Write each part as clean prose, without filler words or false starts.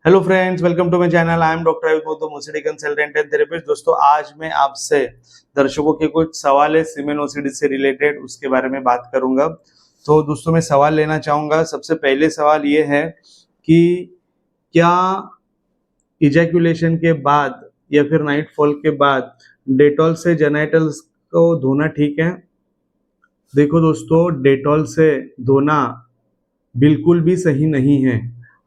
Hello friends, welcome to my channel. I am doctor Ayush Gautam, OCD consultant and therapist. दोस्तों, आज मैं आपसे दर्शकों के कुछ सवाल है सीमेन ओसीडी से रिलेटेड, उसके बारे में बात करूंगा। तो दोस्तों, मैं सवाल लेना चाहूंगा। सबसे पहले सवाल ये है कि क्या इजैकुलेशन के बाद या फिर नाइट फॉल के बाद डेटॉल से जेनिटल्स को धोना ठीक है? देखो दोस्तों, डेटॉल से धोना बिल्कुल भी सही नहीं है।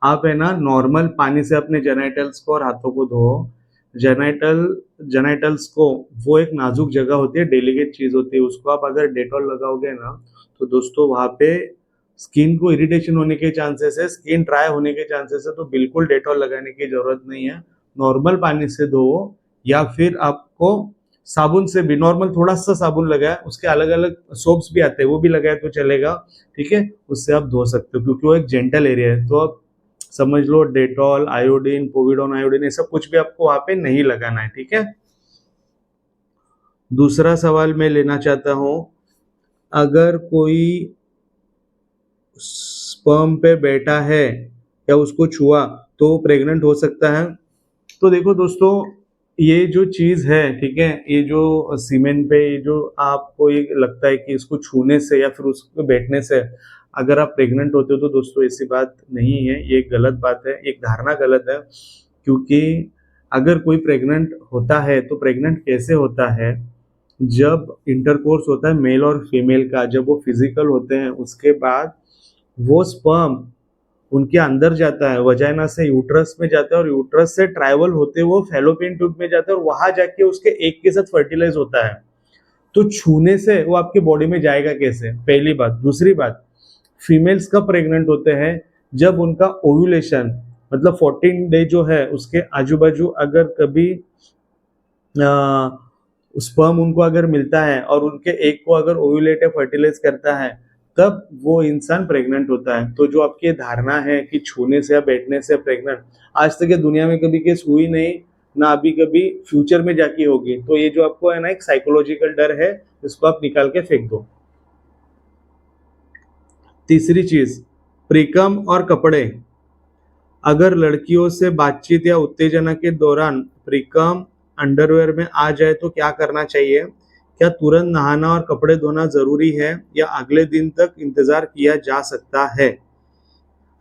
आप है ना नॉर्मल पानी से अपने जेनिटल्स को और हाथों को धो। जेनिटल्स को, वो एक नाजुक जगह होती है, डेलिकेट चीज होती है, उसको आप अगर डेटॉल लगाओगे ना तो दोस्तों वहां पे स्किन को इरिटेशन होने के चांसेस है, स्किन ड्राई होने के चांसेस है। तो बिल्कुल डेटॉल लगाने की जरूरत नहीं है। नॉर्मल पानी से धो, या फिर आपको साबुन से भी, नॉर्मल थोड़ा सा साबुन लगाए, उसके अलग अलग सोप्स भी आते हैं, वो भी लगाए तो चलेगा। ठीक है, उससे आप धो सकते हो क्योंकि वो एक जेंटल एरिया है। तो आप समझ लो, डेटॉल, आयोडीन, पोविडोन आयोडीन, ये सब कुछ भी आपको वहां पे नहीं लगाना है। ठीक है। दूसरा सवाल मैं लेना चाहता हूं, अगर कोई स्पर्म पे बैठा है या उसको छुआ तो वो प्रेग्नेंट हो सकता है? तो देखो दोस्तों, ये जो चीज है, ठीक है, ये जो सीमेंट पे, ये जो आपको ये लगता है कि इसको छूने से या फिर उसको बैठने से अगर आप प्रेग्नेंट होते हो, तो दोस्तों ऐसी बात नहीं है। ये एक गलत बात है, एक धारणा गलत है। क्योंकि अगर कोई प्रेग्नेंट होता है तो प्रेग्नेंट कैसे होता है? जब इंटरकोर्स होता है मेल और फीमेल का, जब वो फिजिकल होते हैं, उसके बाद वो स्पर्म उनके अंदर जाता है, वजाइना से यूट्रस में जाता है, और यूट्रस से ट्रैवल होते हुए वो फैलोपियन ट्यूब में जाता है, और वहां जाके उसके एग के साथ फर्टिलाइज होता है। तो छूने से वो आपके बॉडी में जाएगा कैसे? पहली बात। दूसरी बात, फीमेल्स कब प्रेग्नेंट होते हैं? जब उनका ओव्यूलेशन, मतलब 14 डे जो है उसके आजू बाजू अगर कभी स्पर्म उनको अगर मिलता है और उनके एग को अगर ओव्यूलेट या फर्टिलाइज करता है, तब वो इंसान प्रेग्नेंट होता है। तो जो आपकी धारणा है कि छूने से या बैठने से प्रेग्नेंट, आज तक ये दुनिया में कभी केस हुई नहीं, ना अभी कभी फ्यूचर में जाके होगी। तो ये जो आपको है ना एक साइकोलॉजिकल डर है, इसको आप निकाल के फेंक दो। तीसरी चीज, प्रीकम और कपड़े। अगर लड़कियों से बातचीत या उत्तेजना के दौरान प्रीकम अंडरवेयर में आ जाए तो क्या करना चाहिए? क्या तुरंत नहाना और कपड़े धोना जरूरी है, या अगले दिन तक इंतजार किया जा सकता है?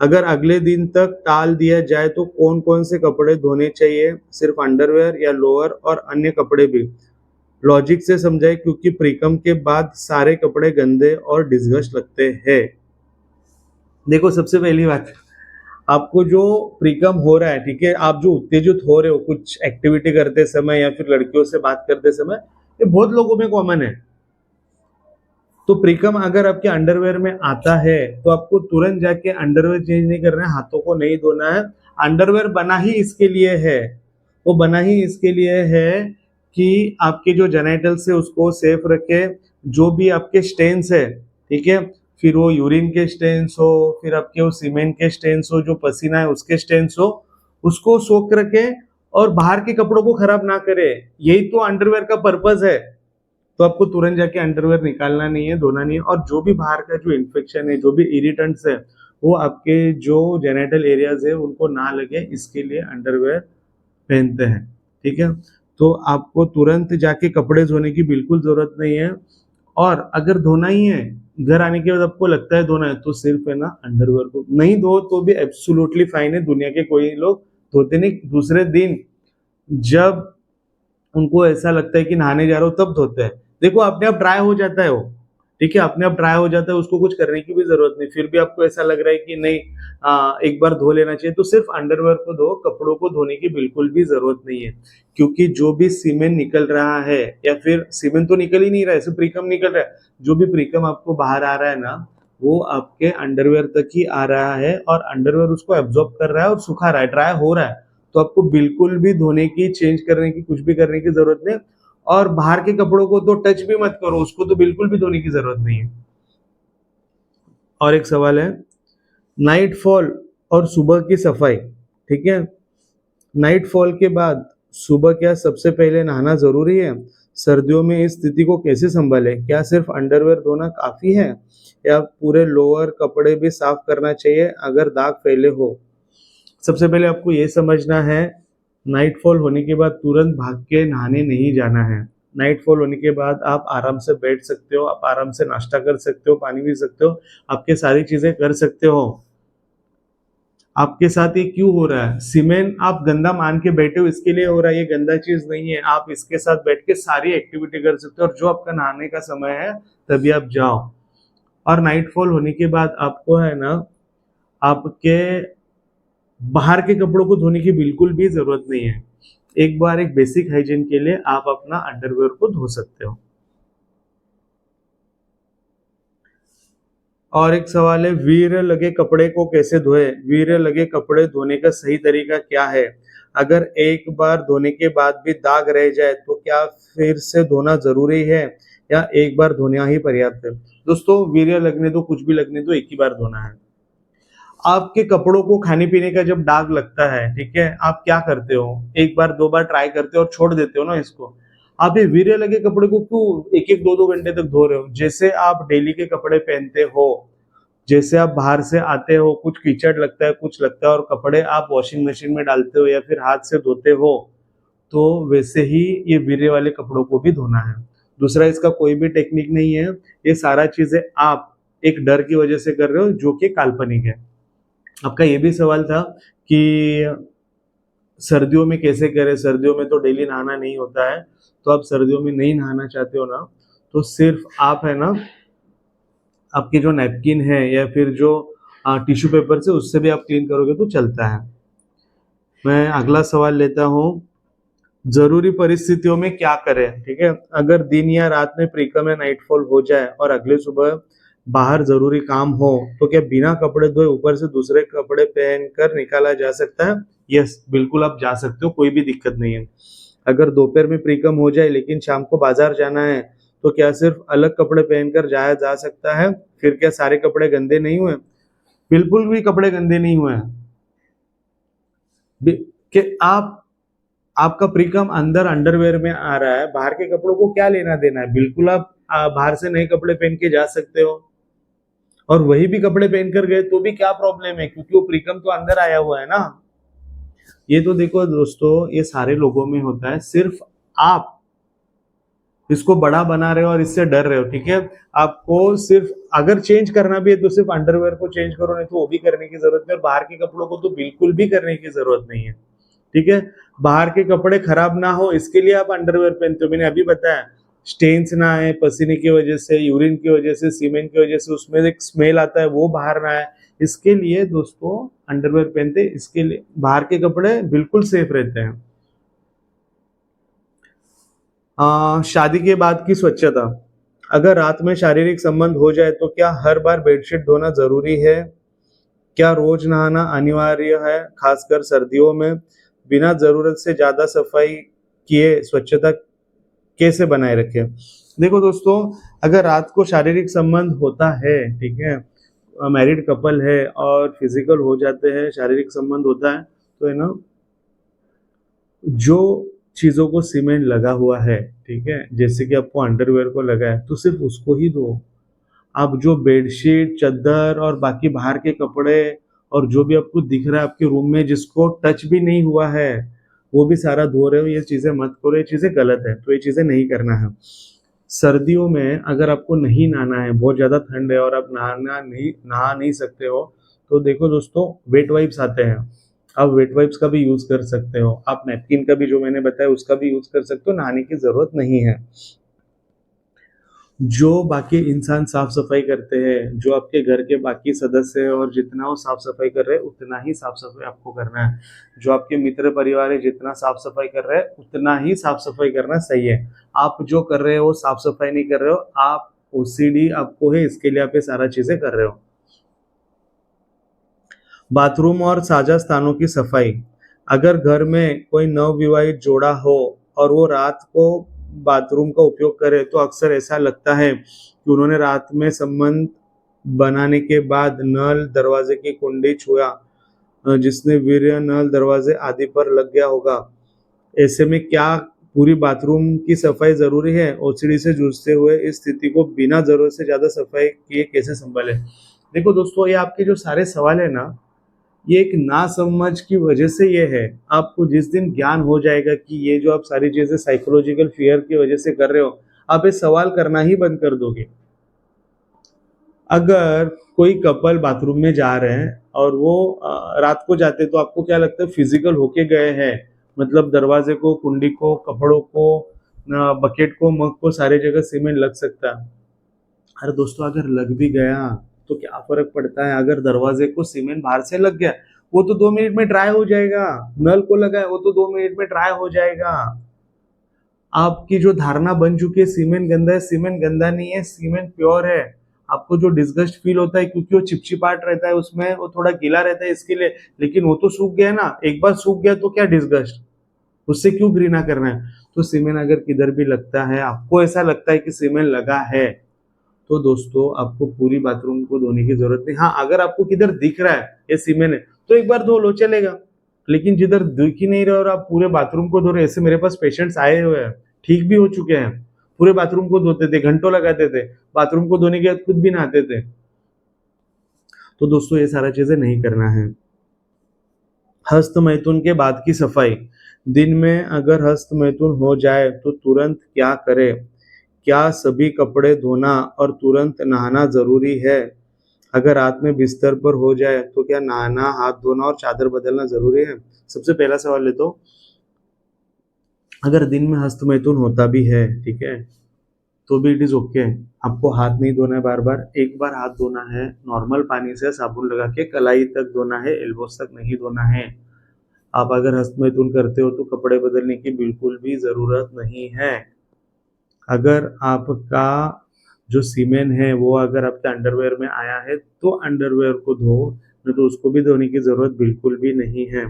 अगर अगले दिन तक टाल दिया जाए तो कौन कौन से कपड़े धोने चाहिए? सिर्फ अंडरवेयर या लोअर और अन्य कपड़े भी? लॉजिक से समझाए, क्योंकि प्रीकम के बाद सारे कपड़े गंदे और डिस्गस्ट लगते हैं। देखो, सबसे पहली बात, आपको जो प्रीकम हो रहा है, ठीक है, आप जो उत्तेजित हो रहे हो कुछ एक्टिविटी करते समय या फिर लड़कियों से बात करते समय, ये बहुत लोगों में कॉमन है। तो प्रीकम अगर आपके अंडरवेयर में आता है तो आपको तुरंत जाके अंडरवेयर चेंज नहीं करना है, हाथों को नहीं धोना है। अंडरवेयर बना ही इसके लिए है, वो बना ही इसके लिए है कि आपके जो जेनिटल्स है उसको सेफ रखे। जो भी आपके स्टेन्स है, ठीक है, फिर वो यूरिन के स्टेन्स हो, फिर आपके वो सीमेंट के स्टेन्स हो, जो पसीना है उसके स्टेन्स हो, उसको सोख रखे और बाहर के कपड़ों को खराब ना करे। यही तो अंडरवेयर का पर्पज है। तो आपको तुरंत जाके अंडरवेयर निकालना नहीं है, धोना नहीं है। और जो भी बाहर का जो इन्फेक्शन है, जो भी इरिटेंट्स है, वो आपके जो जेनिटल एरियाज है उनको ना लगे, इसके लिए अंडरवेयर पहनते हैं। ठीक है, तो आपको तुरंत जाके कपड़े धोने की बिल्कुल जरूरत नहीं है। और अगर धोना ही है, घर आने के बाद आपको लगता है धोना है, तो सिर्फ है ना अंडरवेयर को नहीं धो तो भी एब्सोल्युटली फाइन है। दुनिया के कोई लोग धोते नहीं, दूसरे दिन जब उनको ऐसा लगता है कि नहाने जा रहा हो तब धोते हैं। देखो, अपने आप ड्राई हो जाता है वो, ठीक है, अपने आप ड्राई हो जाता है, उसको कुछ करने की भी जरूरत नहीं। फिर भी आपको ऐसा लग रहा है कि नहीं, एक बार धो लेना चाहिए, तो सिर्फ अंडरवेयर को धो, कपड़ों को धोने की बिल्कुल भी जरूरत नहीं है। क्योंकि जो भी सीमेंट निकल रहा है, या फिर सीमेंट तो निकल ही नहीं रहा है, सिर्फ प्रीकम निकल रहा है, जो भी प्रीकम आपको बाहर आ रहा है ना, वो आपके अंडरवेयर तक ही आ रहा है, और अंडरवेयर उसको एब्जॉर्ब कर रहा है और सुखा रहा है, ड्राई हो रहा है। तो आपको बिल्कुल भी धोने की, चेंज करने की, कुछ भी करने की जरूरत नहीं। और बाहर के कपड़ों को तो टच भी मत करो, उसको तो बिल्कुल भी धोने की जरूरत नहीं है। और एक सवाल है, नाइट फॉल और सुबह की सफाई। ठीक है, नाइट फॉल के बाद सुबह क्या सबसे पहले नहाना जरूरी है? सर्दियों में इस स्थिति को कैसे संभाले? क्या सिर्फ अंडरवेयर धोना काफी है, या पूरे लोअर कपड़े भी साफ करना चाहिए अगर दाग फैले हो? सबसे पहले आपको ये समझना है, नाइटफॉल होने के बाद तुरंत भाग के नहाने नहीं जाना है। नाइटफॉल होने के बाद आप आराम से बैठ सकते हो, आप आराम से नाश्ता कर सकते हो, पानी पी सकते हो, आपके सारी चीजें कर सकते हो। आपके साथ ये क्यों हो रहा है? सीमेंट आप गंदा मान के बैठे हो, इसके लिए हो रहा है। ये गंदा चीज नहीं है। आप इसके साथ बैठ के सारी एक्टिविटी कर सकते हो, और जो आपका नहाने का समय है तभी आप जाओ। और नाइटफॉल होने के बाद आपको है ना, आपके बाहर के कपड़ों को धोने की बिल्कुल भी जरूरत नहीं है। एक बार एक बेसिक हाइजीन के लिए आप अपना अंडरवेयर को धो सकते हो। और एक सवाल है, वीर्य लगे कपड़े को कैसे धोए? वीर्य लगे कपड़े धोने का सही तरीका क्या है? अगर एक बार धोने के बाद भी दाग रह जाए तो क्या फिर से धोना जरूरी है, या एक बार धोना ही पर्याप्त है? दोस्तों, वीर्य लगने दो, कुछ भी लगने दो, एक ही बार धोना है। आपके कपड़ों को खाने पीने का जब दाग लगता है, ठीक है, आप क्या करते हो? एक बार दो बार ट्राई करते हो और छोड़ देते हो ना इसको। आप ये वीर्य लगे कपड़े को क्यों एक एक दो दो घंटे तक धो रहे हो? जैसे आप डेली के कपड़े पहनते हो, जैसे आप बाहर से आते हो, कुछ कीचड़ लगता है, कुछ लगता है, और कपड़े आप वॉशिंग मशीन में डालते हो या फिर हाथ से धोते हो, तो वैसे ही ये वीर्य वाले कपड़ों को भी धोना है। दूसरा, इसका कोई भी टेक्निक नहीं है। ये सारा चीजें आप एक डर की वजह से कर रहे हो, जो कि काल्पनिक है। आपका ये भी सवाल था कि सर्दियों में कैसे करें? सर्दियों में तो डेली नहाना नहीं होता है, तो आप सर्दियों में नहीं नहाना चाहते हो ना, तो सिर्फ आप है ना, आपकी जो नैपकिन है या फिर जो टिश्यू पेपर से उससे भी आप क्लीन करोगे तो चलता है। मैं अगला सवाल लेता हूँ, जरूरी परिस्थितियों में क्या करें? ठीक है, अगर दिन या रात में प्रीकम या नाइटफॉल हो जाए और अगले सुबह बाहर जरूरी काम हो, तो क्या बिना कपड़े धोए ऊपर से दूसरे कपड़े पहनकर निकाला जा सकता है? यस, बिल्कुल आप जा सकते हो, कोई भी दिक्कत नहीं है। अगर दोपहर में प्रीकम हो जाए लेकिन शाम को बाजार जाना है, तो क्या सिर्फ अलग कपड़े पहनकर जाया जा सकता है? फिर क्या सारे कपड़े गंदे नहीं हुए? बिल्कुल भी कपड़े गंदे नहीं हुए हैं। कि आपका प्रीकम अंदर अंडरवेयर में आ रहा है, बाहर के कपड़ों को क्या लेना देना है? बिल्कुल आप बाहर से नए कपड़े पहन के जा सकते हो, और वही भी कपड़े पहनकर गए तो भी क्या प्रॉब्लम है, क्योंकि वो प्रीकम तो अंदर आया हुआ है ना। ये तो देखो दोस्तों, ये सारे लोगों में होता है, सिर्फ आप इसको बड़ा बना रहे हो और इससे डर रहे हो। ठीक है, आपको सिर्फ अगर चेंज करना भी है तो सिर्फ अंडरवेयर को चेंज करो, नहीं तो वो भी करने की जरूरत नहीं, और बाहर के कपड़ों को तो बिल्कुल भी करने की जरूरत नहीं है। ठीक है, बाहर के कपड़े खराब ना हो इसके लिए आप अंडरवेयर पहनते हो। मैंने अभी बताया, स्टेन्स ना आए पसीने की वजह से, यूरिन की वजह से, सीमेंट की वजह से, उसमें एक स्मेल आता है वो बाहर ना आए, इसके लिए दोस्तों अंडरवेयर पहनते। इसके लिए बाहर के कपड़े बिल्कुल सेफ रहते हैं। शादी के बाद की स्वच्छता, अगर रात में शारीरिक संबंध हो जाए तो क्या हर बार बेडशीट धोना जरूरी है? क्या रोज नहाना अनिवार्य है, खासकर सर्दियों में? बिना जरूरत से ज्यादा सफाई किए स्वच्छता कैसे बनाए रखें? देखो दोस्तों, अगर रात को शारीरिक संबंध होता है, ठीक है, मैरिड कपल है और फिजिकल हो जाते हैं, शारीरिक संबंध होता है, तो है ना, जो चीजों को सीमेंट लगा हुआ है, ठीक है, जैसे कि आपको अंडरवेयर को लगा है, तो सिर्फ उसको ही धो। आप जो बेडशीट, चादर और बाकी बाहर के कपड़े और जो भी आपको दिख रहा है आपके रूम में जिसको टच भी नहीं हुआ है, वो भी सारा धो रहे हो, ये चीजें मत करो, ये चीजें गलत है, तो ये चीजें नहीं करना है। सर्दियों में अगर आपको नहीं नहाना है, बहुत ज्यादा ठंड है और आप नहा नहीं सकते हो, तो देखो दोस्तों, वेट वाइप्स आते हैं, आप वेट वाइप्स का भी यूज कर सकते हो। आप नैपकिन का भी, जो मैंने बताया, उसका भी यूज कर सकते हो, नहाने की जरूरत नहीं है। जो बाकी इंसान साफ सफाई करते हैं, जो आपके घर के बाकी सदस्य है, और जितना वो साफ सफाई कर रहे हैं उतना ही साफ सफाई आपको करना है। जो आपके मित्र परिवार है जितना साफ सफाई कर रहे हैं उतना ही साफ सफाई करना सही है। आप जो कर रहे हो साफ सफाई नहीं कर रहे हो, आप ओसीडी आपको है, इसके लिए आप ये सारा चीजें कर रहे हो। बाथरूम और साझा स्थानों की सफाई, अगर घर में कोई नवविवाहित जोड़ा हो और वो रात को बाथरूम का उपयोग करे, तो अक्सर ऐसा लगता है कि उन्होंने रात में संबंध बनाने के बाद नल दरवाजे की कुंडी छुआ, जिसने वीर्य नल दरवाजे आदि पर लग गया होगा। ऐसे में क्या पूरी बाथरूम की सफाई जरूरी है? ओसीडी से जूझते हुए इस स्थिति को बिना जरूरत से ज्यादा सफाई किए कैसे संभाले? देखो दोस्तों, ये आपके जो सारे सवाल है ना, ये एक नासमझ की वजह से ये है। आपको जिस दिन ज्ञान हो जाएगा कि ये जो आप सारी चीजें साइकोलॉजिकल फियर की वजह से कर रहे हो, आप ये सवाल करना ही बंद कर दोगे। अगर कोई कपल बाथरूम में जा रहे हैं और वो रात को जाते, तो आपको क्या लगता है फिजिकल होके गए हैं? मतलब दरवाजे को, कुंडी को, कपड़ों को, बकेट को, मग को, सारे जगह सीमेंट लग सकता है। अरे दोस्तों, अगर लग भी गया तो क्या फर्क पड़ता है? अगर दरवाजे को सीमेंट बाहर से लग गया, वो तो 2 मिनट में ड्राई हो जाएगा। नल को लगा है, वो तो 2 मिनट में ड्राई हो जाएगा। आपकी जो धारणा बन चुकी है सीमेंट गंदा है, सीमेंट गंदा नहीं है, सीमेंट प्योर है। आपको जो डिस्गस्ट फील होता है क्योंकि वो चिपचिपाट रहता है, उसमें वो थोड़ा गीला रहता है इसके लिए, लेकिन वो तो सूख गया ना। एक बार सूख गया तो क्या डिस्गस्ट, उससे क्यों घृणा करना है? तो सीमेंट अगर किधर भी लगता है, आपको ऐसा लगता है कि सीमेंट लगा है, तो दोस्तों आपको पूरी बाथरूम को धोने की जरूरत नहीं। हाँ, अगर आपको किधर दिख रहा है ये सीमेंट है, तो एक बार धो लो, चलेगा। लेकिन जिधर दिख ही नहीं रहा और आप पूरे बाथरूम को धो रहे, ऐसे मेरे पास पेशेंट्स आए हुए हैं, ठीक भी हो चुके हैं। पूरे बाथरूम को धोते थे, घंटों लगाते थे, बाथरूम को धोने के बाद खुद भी नहाते थे। तो दोस्तों ये सारा चीजें नहीं करना है। हस्त मैथुन के बाद की सफाई। दिन में अगर हस्त मैथुन हो जाए तो तुरंत क्या करें? क्या सभी कपड़े धोना और तुरंत नहाना जरूरी है? अगर रात में बिस्तर पर हो जाए तो क्या नहाना, हाथ धोना और चादर बदलना जरूरी है? सबसे पहला सवाल ले, तो अगर दिन में हस्त मैथुन होता भी है, ठीक है, तो भी इट इज ओके। आपको हाथ नहीं धोना है बार बार, एक बार हाथ धोना है नॉर्मल पानी से, साबुन लगा के कलाई तक धोना है, एल्बोस तक नहीं धोना है। आप अगर हस्त मैथुन करते हो तो कपड़े बदलने की बिल्कुल भी जरूरत नहीं है। अगर आपका जो सीमेन है वो अगर आपके अंडरवेयर में आया है, तो अंडरवेयर को धो, नहीं तो उसको भी धोने की जरूरत बिल्कुल भी नहीं है।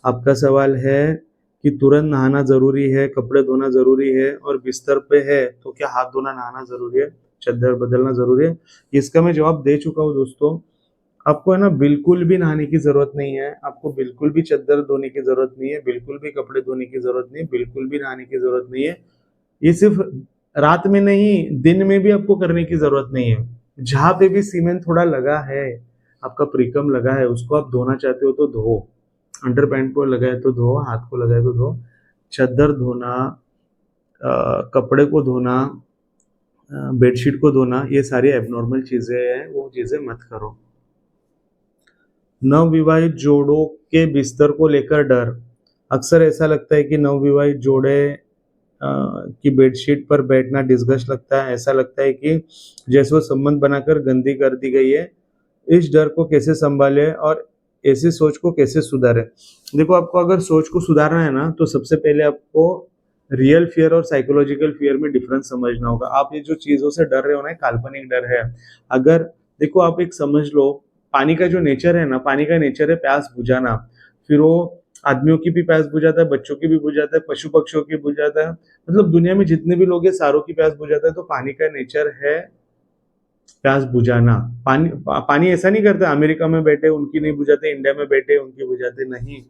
आपका सवाल है कि तुरंत नहाना जरूरी है, कपड़े धोना जरूरी है और बिस्तर पे है तो क्या हाथ धोना, नहाना जरूरी है, चादर बदलना जरूरी है? इसका मैं जवाब दे चुका हूँ दोस्तों। आपको है ना बिल्कुल भी नहाने की जरूरत नहीं है, आपको बिल्कुल भी चादर धोने की जरूरत नहीं है, बिल्कुल भी कपड़े धोने की जरूरत नहीं है, बिल्कुल भी नहाने की जरूरत नहीं है। ये सिर्फ रात में नहीं, दिन में भी आपको करने की जरूरत नहीं है। जहां पे भी सीमेंट थोड़ा लगा है, आपका प्रीकम लगा है, उसको आप धोना चाहते हो तो धो। अंडर पैंट को लगा है तो धो, हाथ को लगा है तो धो। चादर धोना, कपड़े को धोना, बेडशीट को धोना, ये सारी एबनॉर्मल चीजें हैं, वो चीजें मत करो। नवविवाहित जोड़ों के बिस्तर को लेकर डर। अक्सर ऐसा लगता है कि नवविवाहित जोड़े की बेडशीट पर बैठना डिस्गस्ट लगता है। ऐसा लगता है कि जैसे वो संबंध बनाकर गंदी कर दी गई है। इस डर को कैसे संभाले और ऐसी सोच को कैसे सुधारे? देखो, आपको अगर सोच को सुधारना है ना, तो सबसे पहले आपको रियल फियर और साइकोलॉजिकल फियर में डिफरेंस समझना होगा। आप ये जो चीजों से डर रहे हो ना, काल्पनिक डर है। अगर देखो, आप एक समझ लो, पानी का जो नेचर है ना, पानी का नेचर है प्यास बुझाना। फिर वो आदमियों की भी प्यास बुझाता है, बच्चों की भी बुझाता है, पशु पक्षियों की बुझाता है। मतलब दुनिया में जितने भी लोग हैं, सारों की प्यास बुझाता है। तो पानी का नेचर है प्यास बुझाना। पानी ऐसा नहीं करता अमेरिका में बैठे उनकी नहीं बुझाते, इंडिया में बैठे उनकी बुझाते, नहीं।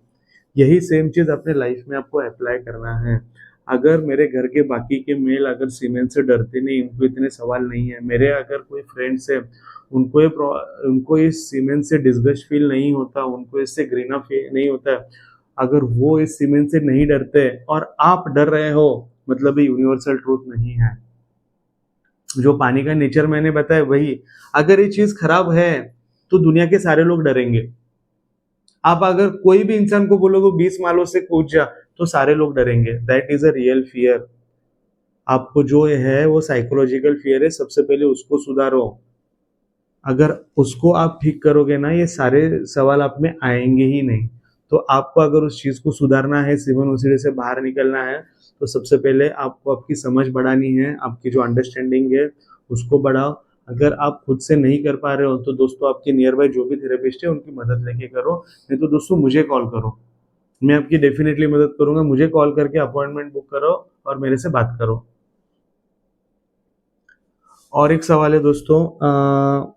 यही सेम चीज अपने लाइफ में आपको अप्लाई करना है। अगर मेरे घर के बाकी के मेल अगर सीमेंट से डरते नहीं, उनको इतने सवाल नहीं है, मेरे अगर कोई फ्रेंड्स है, उनको इस सीमेंट से डिस्गस्ट फील नहीं होता, उनको इससे घृणा फील नहीं होता, अगर वो इस सीमेंट से नहीं डरते और आप डर रहे हो, मतलब ये यूनिवर्सल ट्रूथ नहीं है। जो पानी का नेचर मैंने बताया वही। अगर ये चीज खराब है तो दुनिया के सारे लोग डरेंगे। आप अगर कोई भी इंसान को बोलोगे 20 मालों से कूद जा, तो सारे लोग डरेंगे। That is a real fear. आपको जो है वो साइकोलॉजिकल फियर है, सबसे पहले उसको सुधारो। अगर उसको आप ठीक करोगे ना, ये सारे सवाल आप में आएंगे ही नहीं। तो आपको अगर उस चीज को सुधारना है, सीवन उसीढ़े से बाहर निकलना है, तो सबसे पहले आपको आपकी समझ बढ़ानी है, आपकी जो अंडरस्टैंडिंग है उसको बढ़ाओ। अगर आप खुद से नहीं कर पा रहे हो तो दोस्तों आपके नियर बाय जो भी थेरेपिस्ट है उनकी मदद लेके करो, नहीं तो दोस्तों मुझे कॉल करो। मैं आपकी डेफिनेटली मदद करूंगा। मुझे कॉल करके अपॉइंटमेंट बुक करो और मेरे से बात करो। और एक सवाल है दोस्तों,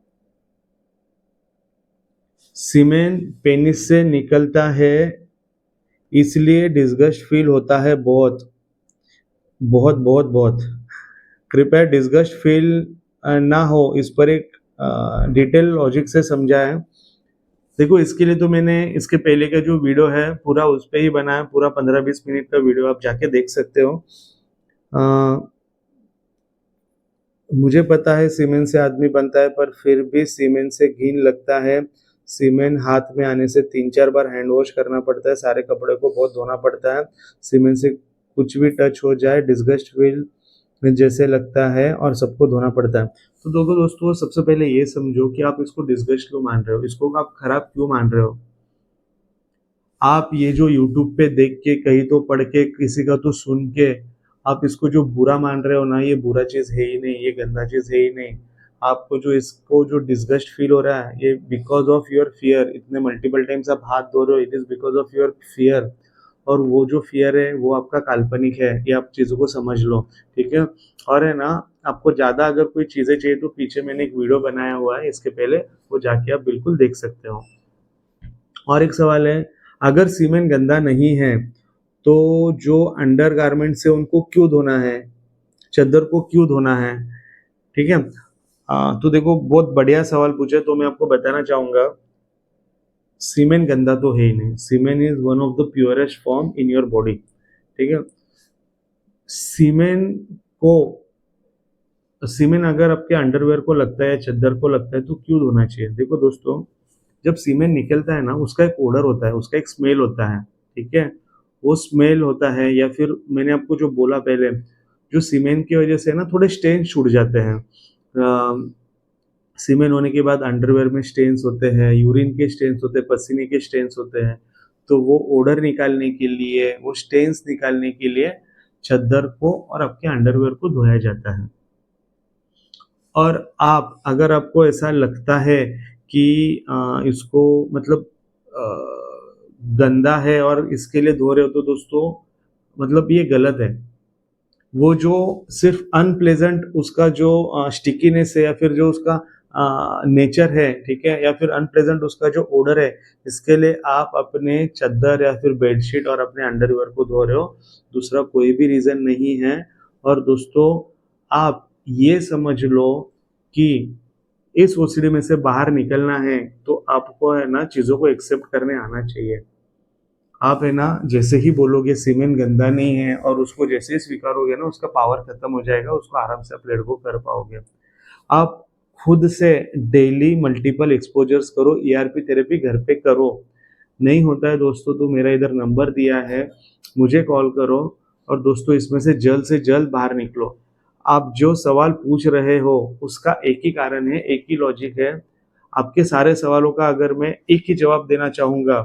सीमेन पेनिस से निकलता है इसलिए डिस्गस्ट फील होता है। बहुत बहुत बहुत बहुत कृपया डिस्गस्ट फील ना हो इस पर एक डिटेल लॉजिक से समझाएं। देखो इसके लिए तो मैंने इसके पहले का जो वीडियो है पूरा उस पे ही बनाया, पूरा 15-20 मिनट का वीडियो आप जाके देख सकते हो। अ, मुझे पता है सीमेंट से आदमी बनता है, पर फिर भी सीमेंट से घिन लगता है। सीमेंट हाथ में आने से 3-4 बार हैंड वॉश करना पड़ता है, सारे कपड़े को बहुत धोना पड़ता है। सीमेंट से कुछ भी टच हो जाए डिस्गस्ट फील जैसे लगता है और सबको धोना पड़ता है। तो देखो दोस्तों, सबसे पहले ये समझो कि आप इसको डिस्गस्ट क्यों मान रहे हो, इसको आप खराब क्यों मान रहे हो। आप ये जो यूट्यूब पे देख के, कहीं तो पढ़ के, किसी का तो सुन के आप इसको जो बुरा मान रहे हो ना, ये बुरा चीज है ही नहीं, ये गंदा चीज है ही नहीं। आपको जो इसको जो डिस्गस्ट फील हो रहा है, ये बिकॉज ऑफ योर फियर। इतने मल्टीपल टाइम्स आप हाथ धो रहे हो, it is because of your fear. और वो जो फियर है वो आपका काल्पनिक है, ये आप चीजों को समझ लो। ठीक है। और है ना, आपको ज्यादा अगर कोई चीजें चाहिए तो पीछे मैंने एक वीडियो बनाया हुआ है इसके पहले, वो जाके आप बिल्कुल देख सकते हो। और एक सवाल है, अगर सीमेंट गंदा नहीं है तो जो अंडर गारमेंट्स है उनको क्यों धोना है, चद्दर को क्यों धोना है। ठीक है। तो देखो बहुत बढ़िया सवाल पूछे, तो मैं आपको बताना चाहूंगा, सीमेंट गंदा तो है ही नहीं। Cement is one of the purest form in your body. ठीक है। सीमेंट को सीमेंट अगर आपके अंडरवेयर को लगता है या चद्दर को लगता है तो क्यों धोना चाहिए। देखो दोस्तों, जब सीमेंट निकलता है ना, उसका एक ओडर होता है, उसका एक स्मेल होता है। ठीक है। वो स्मेल होता है, या फिर मैंने आपको जो बोला पहले, जो सीमेंट की वजह से ना थोड़े स्टेन छूट जाते हैं। सीमेंट होने के बाद अंडरवेयर में स्टेन्स होते हैं, यूरिन के स्टेन्स होते हैं, पसीने के स्टेन्स होते हैं। तो वो ओडर निकालने के लिए, वो स्टेन्स निकालने के लिए चद्दर को और आपके अंडरवेयर को धोया जाता है। और आप, अगर आपको ऐसा लगता है कि इसको मतलब गंदा है और इसके लिए धो रहे हो, तो दोस्तों मतलब ये गलत है। वो जो सिर्फ अनप्लेजेंट उसका जो स्टिकीनेस है, या फिर जो उसका नेचर है, ठीक है, या फिर अनप्लेजेंट उसका जो ओडर है, इसके लिए आप अपने चद्दर या फिर बेडशीट और अपने अंडरवेयर को धो रहे हो। दूसरा कोई भी रीजन नहीं है। और दोस्तों, आप ये समझ लो कि इस ओसीडी में से बाहर निकलना है तो आपको है ना चीजों को एक्सेप्ट करने आना चाहिए। आप है ना जैसे ही बोलोगे सीमेंट गंदा नहीं है, और उसको जैसे ही स्वीकारोगे ना, उसका पावर खत्म हो जाएगा, उसको आराम से आप लेट गो कर पाओगे। आप खुद से डेली मल्टीपल एक्सपोजर्स करो, ईआरपी थेरेपी घर पे करो। नहीं होता है दोस्तों तो मेरा इधर नंबर दिया है, मुझे कॉल करो। और दोस्तों, इसमें से जल्द बाहर निकलो। आप जो सवाल पूछ रहे हो उसका एक ही कारण है, एक ही लॉजिक है। आपके सारे सवालों का अगर मैं एक ही जवाब देना चाहूंगा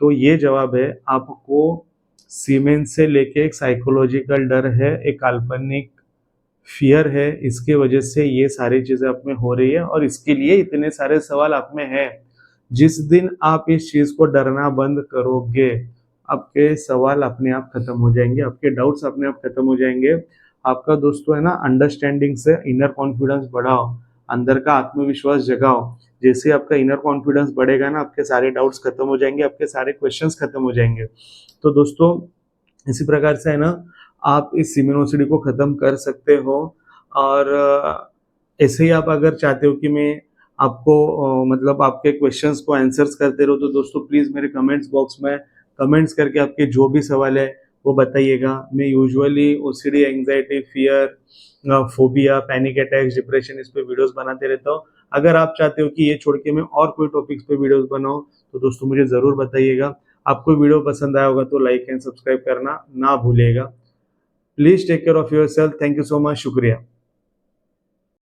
तो ये जवाब है, आपको सीमेंट से लेके एक साइकोलॉजिकल डर है, एक काल्पनिक फियर है, इसके वजह से ये सारी चीजें आप में हो रही है, और इसके लिए इतने सारे सवाल आप में है। जिस दिन आप इस चीज को डरना बंद करोगे, आपके सवाल अपने आप खत्म हो जाएंगे, आपके डाउट्स अपने आप खत्म हो जाएंगे। आपका दोस्तों है ना, अंडरस्टैंडिंग से इनर कॉन्फिडेंस बढ़ाओ, अंदर का आत्मविश्वास जगाओ। जैसे आपका इनर कॉन्फिडेंस बढ़ेगा ना, आपके सारे डाउट्स खत्म हो जाएंगे, आपके सारे क्वेश्चंस खत्म हो जाएंगे। तो दोस्तों, इसी प्रकार से है ना, आप इस सिमिनोसिटी को खत्म कर सकते हो। और ऐसे ही आप अगर चाहते हो कि मैं आपको मतलब आपके क्वेश्चंस को आंसर्स करते रहो, तो दोस्तों प्लीज मेरे कमेंट्स बॉक्स में कमेंट्स करके आपके जो भी सवाल है वो बताइएगा। मैं usually OCD, anxiety, fear, phobia, panic attacks, depression, इस पे वीडियोस बनाते रहता हूँ। अगर आप चाहते हो कि ये छोड़ के मैं और कोई टॉपिक्स पे वीडियोस बनाऊं, तो दोस्तों मुझे जरूर बताइएगा। आपको वीडियो पसंद आया होगा तो लाइक एंड सब्सक्राइब करना ना भूलिएगा। Please take care of your self. Thank you so much. शुक्रिया।